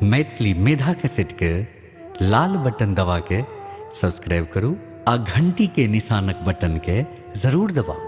मैथिली मेधा cassette के लाल button दबा के सब्सक्राइब करू आ घंटी के निशानक बटन के जरूर दबाऊ।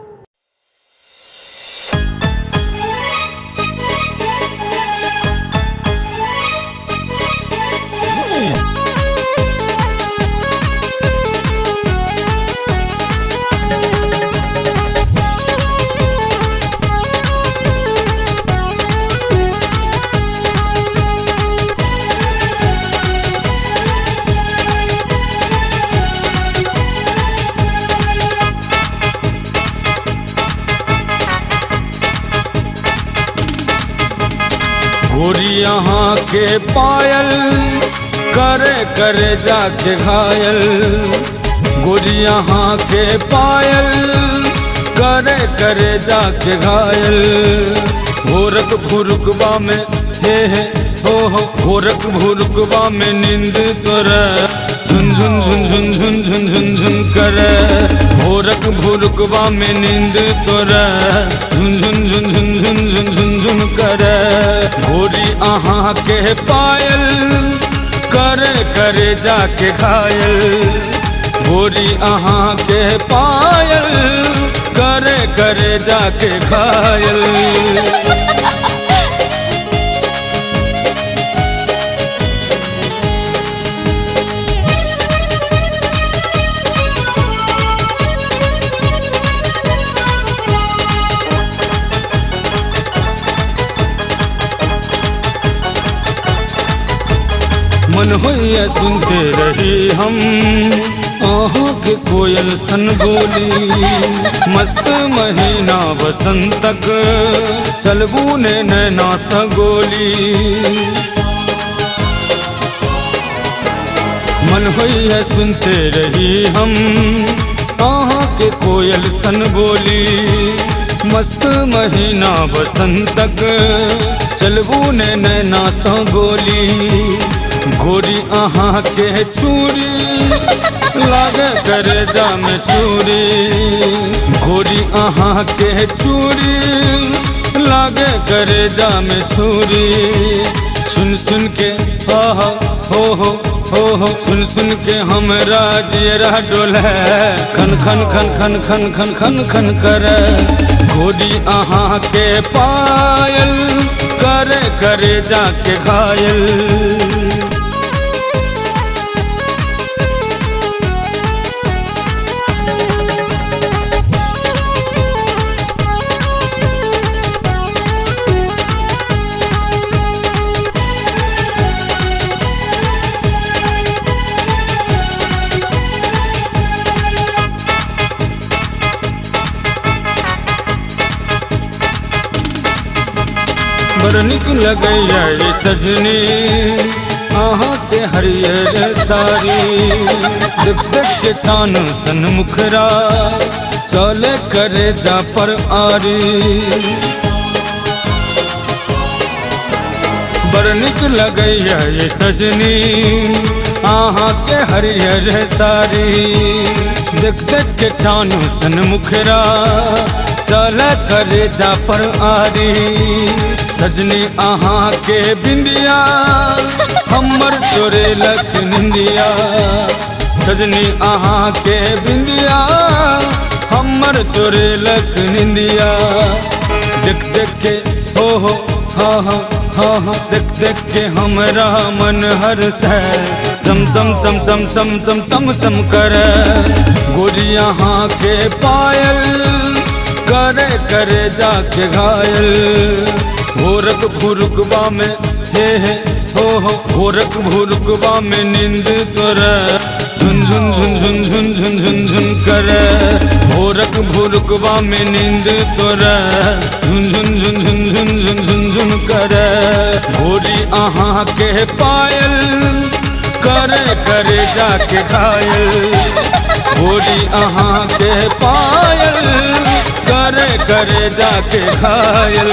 गोरी यहाँ के पायल करे करे जाके घायल। गोरी यहाँ के पायल करे करे जाके घायल। भोरक भुरुकबा में हे हो भोरक भुरुकबा में नींद तोरे झुन झुन झुन झुन झुन झुन झुन झुन करे। भोरक भुरुकबा में नींद तोरे झुन झुन झुन झुन झुन झुन झुन झुन करे। गोरी अहाँ के पायल करे करे जाके घायल। गोरी अहाँ के पायल करे करे जाके घायल। मन होइए सुनते रही हम आहों के कोयल सन बोली। मस्त महीना बसंतक चलबू ने नैना सगोली। मन होइए सुनते रही हम आहों के कोयल सन बोली। मस्त महीना बसंतक चलबू ने नैना सगोली। गोरी अहाँ के चूड़ी लागे करे जा में चूड़ी। गोरी अहाँ के चूड़ी लागे करे जा में चूड़ी। सुन सुन के हो सुन सुन के हमरा जियरा डोले खन खन खन खन खन खन खन खन करे। गोरी अहाँ के पायल करे करे जाके घायल। बड़ निक लगैया ये सजनी अहाँ के हरियर साड़ी। देख देख के चान सन मुखरा चले करे जा पर आरी। बड़ निक लगैया ये सजनी अहाँ के हरियर साड़ी। देख देख के चान सन मुखरा चले करे जा पर आरी। सजनी अहाँ के बिंदिया हमर चोरे लख निंदिया। सजनी अहाँ के बिंदिया हमर चोरे लख निंदिया। देख देख के हो हाँ देख देख के हमरा मन हर्ष है। चम चम चम चम चम चम चम चम करे। गोरी अहाँ के पायल करे करे जाके घायल। भोरक भुरुकबा में हे हो भोरक भुरुकबा में नींद तोरे झुन झुन झुन झुन झुन झुन झुन झुन करे। भोरक भुरुकबा में नींद तोरे झुन झुन झुन झुन झुन झुन झुन झुन करे। गोरी अहाँ के पायल करे करे जाके घायल। गोरी अहाँ के पायल करे करे जाके घायल।